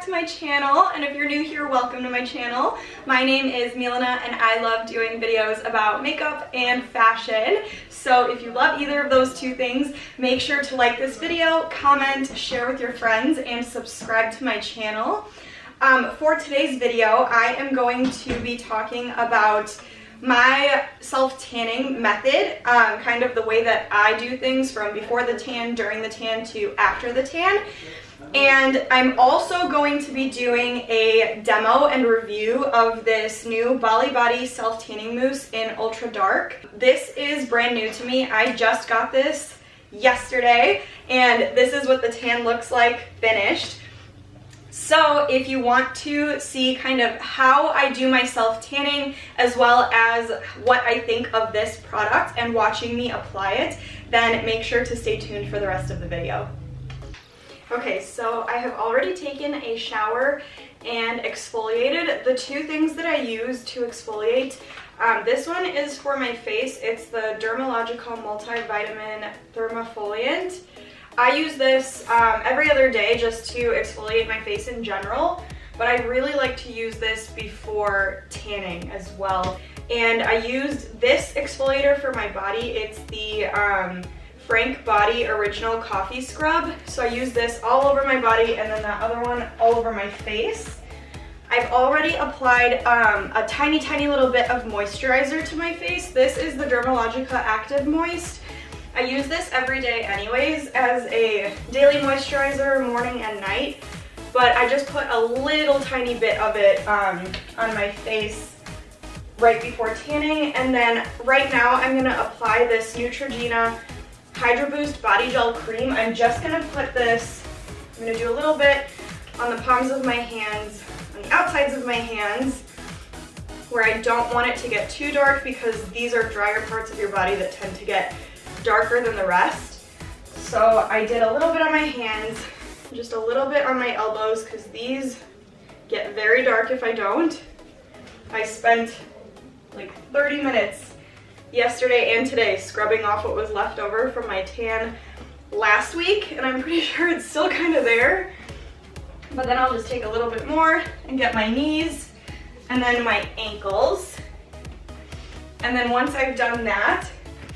back to my channel, and if you're new here, welcome to my channel. My name is Milana and I love doing videos about makeup and fashion. So if you love either of those two things, make sure to like this video, comment, share with your friends, and subscribe to my channel. For today's video, I am going to be talking about my self-tanning method, kind of the way that I do things from before the tan, during the tan, to after the tan. And I'm also going to be doing a demo and review of this new Bali self-tanning mousse in Ultra Dark. This is brand new to me. I just got this yesterday, and this is what the tan looks like finished. So if you want to see kind of how I do my self-tanning as well as what I think of this product and watching me apply it, then make sure to stay tuned for the rest of the video. Okay, so I have already taken a shower and exfoliated. The two things that I use to exfoliate, this one is for my face. It's the Dermalogica Multivitamin Thermafoliant. I use this every other day just to exfoliate my face in general, but I really like to use this before tanning as well. And I used this exfoliator for my body. It's the Frank Body Original Coffee Scrub. So I use this all over my body and then that other one all over my face. I've already applied a tiny little bit of moisturizer to my face. This is the Dermalogica Active Moist. I use this every day anyways as a daily moisturizer, morning and night, but I just put a little tiny bit of it on my face right before tanning. And then right now I'm gonna apply this Neutrogena Hydro Boost Body Gel Cream. I'm just gonna put this, I'm gonna do a little bit on the palms of my hands, on the outsides of my hands, where I don't want it to get too dark because these are drier parts of your body that tend to get darker than the rest. So I did a little bit on my hands, just a little bit on my elbows because these get very dark if I don't. I spent like 30 minutes yesterday and today scrubbing off what was left over from my tan last week, and I'm pretty sure it's still kind of there. But then I'll just take a little bit more and get my knees and then my ankles. And then once I've done that,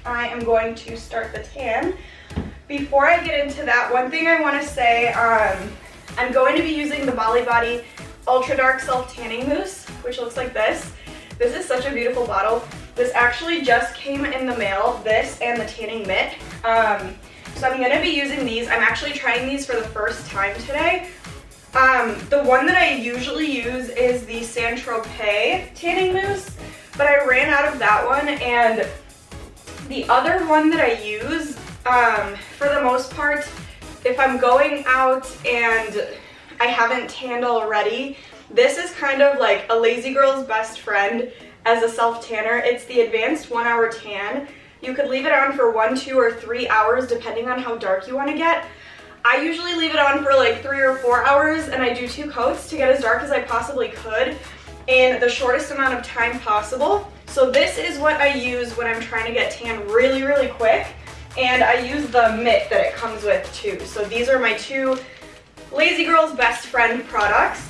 I am going to start the tan. Before I get into that, one thing I want to say, I'm going to be using the Bali Ultra Dark Self Tanning Mousse, which looks like this. This is such a beautiful bottle. This actually just came in the mail, this and the tanning mitt. So I'm going to be using these. I'm actually trying these for the first time today. The one that I usually use is the Tropez tanning mousse, but I ran out of that one, and the other one that I use, for the most part, if I'm going out and I haven't tanned already, this is kind of like a lazy girl's best friend as a self-tanner. It's the Advanced 1 Hour Tan. You could leave it on for 1, 2, or 3 hours depending on how dark you want to get. I usually leave it on for like 3 or 4 hours, and I do 2 coats to get as dark as I possibly could in the shortest amount of time possible. So this is what I use when I'm trying to get tan really quick, and I use the mitt that it comes with too. So these are my 2 lazy girl's best friend products.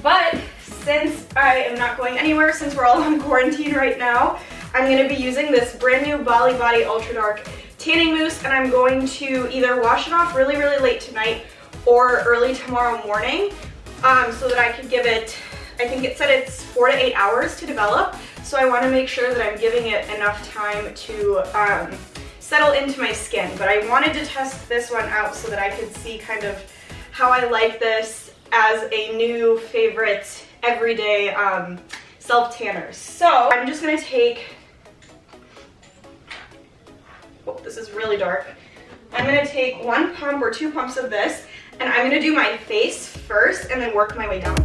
But since I am not going anywhere, since we're all on quarantine right now, I'm going to be using this brand new Bali Ultra Dark Tanning Mousse, and I'm going to either wash it off really late tonight or early tomorrow morning, so that I could give it, I think it said it's 4 to 8 hours to develop, so I want to make sure that I'm giving it enough time to settle into my skin. But I wanted to test this one out so that I could see kind of how I like this as a new favorite everyday self-tanner. So I'm just going to take, oh, this is really dark. I'm going to take 1 pump or 2 pumps of this, and I'm going to do my face first and then work my way down.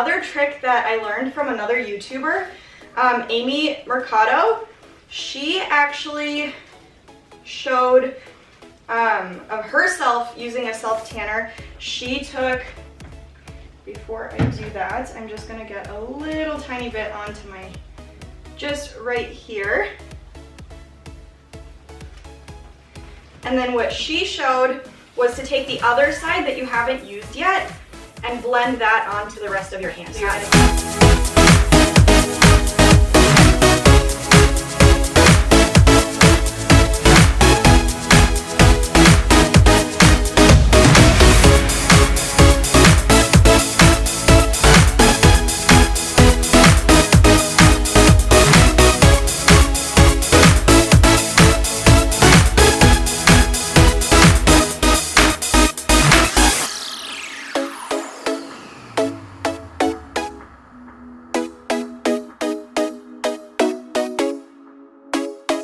another trick that I learned from another YouTuber, Amy Mercado. She actually showed of herself using a self tanner. She took, before I do that, I'm just gonna get a little tiny bit onto my, just right here. And then what she showed was to take the other side that you haven't used yet and blend that onto the rest of your hand.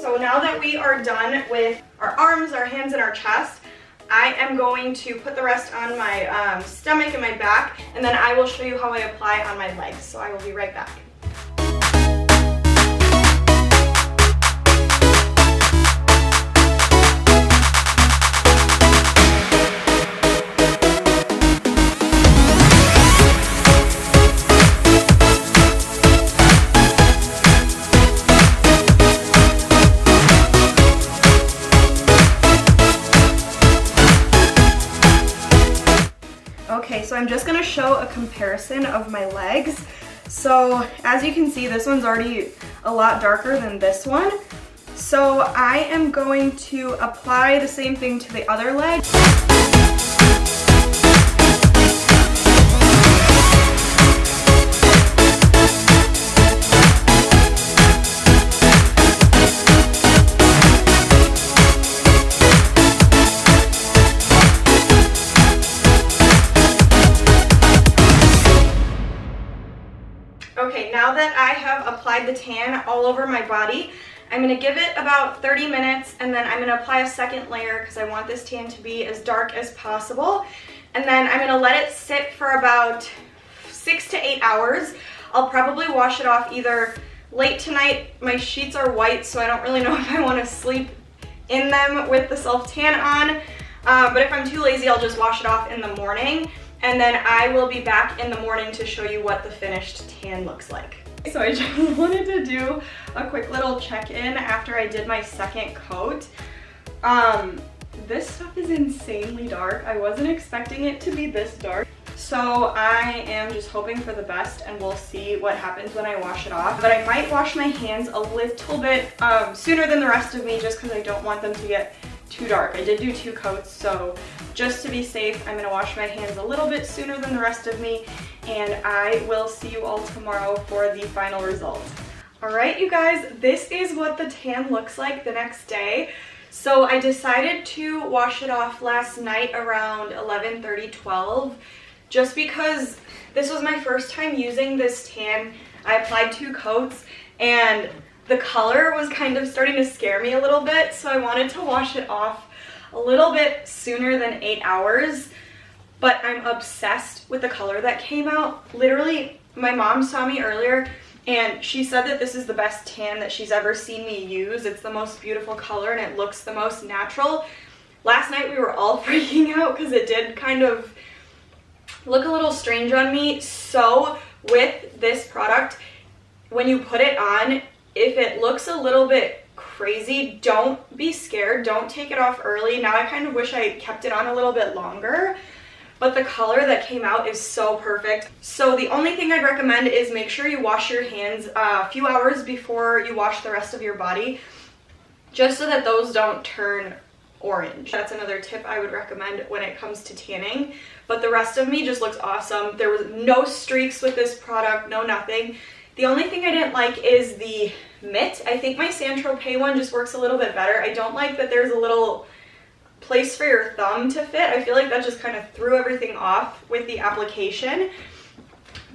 So now that we are done with our arms, our hands, and our chest, I am going to put the rest on my stomach and my back, and then I will show you how I apply on my legs. So I will be right back. Okay, so I'm just gonna show a comparison of my legs. So as you can see, this one's already a lot darker than this one. So I am going to apply the same thing to the other leg. Okay, now that I have applied the tan all over my body, I'm going to give it about 30 minutes and then I'm going to apply a second layer because I want this tan to be as dark as possible. And then I'm going to let it sit for about 6 to 8 hours. I'll probably wash it off either late tonight. My sheets are white, so I don't really know if I want to sleep in them with the self-tan on. But if I'm too lazy, I'll just wash it off in the morning. And then I will be back in the morning to show you what the finished tan looks like. So I just wanted to do a quick little check-in after I did my second coat. This stuff is insanely dark. I wasn't expecting it to be this dark. So I am just hoping for the best and we'll see what happens when I wash it off. But I might wash my hands a little bit sooner than the rest of me just because I don't want them to get too dark. I did do 2 coats, so just to be safe, I'm gonna wash my hands a little bit sooner than the rest of me, and I will see you all tomorrow for the final result. All right, you guys, this is what the tan looks like the next day. So I decided to wash it off last night around 11:30, 12, just because this was my first time using this tan. I applied 2 coats, and the color was kind of starting to scare me a little bit, so I wanted to wash it off a little bit sooner than 8 hours, but I'm obsessed with the color that came out. Literally, my mom saw me earlier and she said that this is the best tan that she's ever seen me use. It's the most beautiful color and it looks the most natural. Last night we were all freaking out because it did kind of look a little strange on me. So with this product, when you put it on, if it looks a little bit crazy, don't be scared. Don't take it off early. Now I kind of wish I kept it on a little bit longer, but the color that came out is so perfect. So the only thing I'd recommend is make sure you wash your hands a few hours before you wash the rest of your body, just so that those don't turn orange. That's another tip I would recommend when it comes to tanning. But the rest of me just looks awesome. There was no streaks with this product, no nothing. The only thing I didn't like is the mitt. I think my Tropez one just works a little bit better. I don't like that there's a little place for your thumb to fit. I feel like that just kind of threw everything off with the application.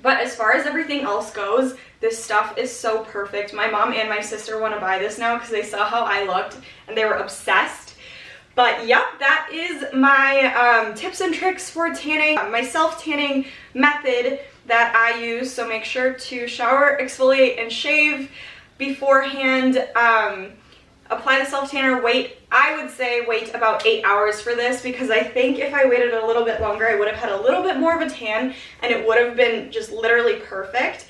But as far as everything else goes, this stuff is so perfect. My mom and my sister want to buy this now because they saw how I looked and they were obsessed. But yep, that is my tips and tricks for tanning, my self-tanning method. that I use, so make sure to shower, exfoliate, and shave beforehand. Apply the self tanner, I would say wait about 8 hours for this, because I think if I waited a little bit longer I would have had a little bit more of a tan and it would have been just literally perfect.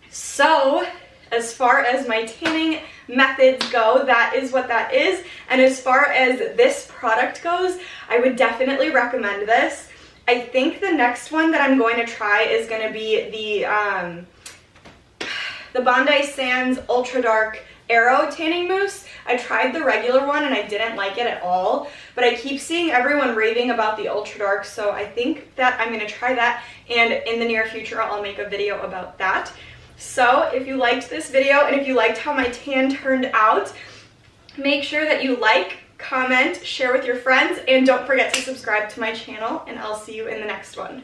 So as far as my tanning methods go, that is what that is. And as far as this product goes, I would definitely recommend this. I think the next one that I'm going to try is going to be the Bondi Sands Ultra Dark Aero Tanning Mousse. I tried the regular one and I didn't like it at all, but I keep seeing everyone raving about the Ultra Dark, so I think that I'm going to try that, and in the near future I'll make a video about that. So if you liked this video and if you liked how my tan turned out, make sure that you like, comment, share with your friends, and don't forget to subscribe to my channel, and I'll see you in the next one.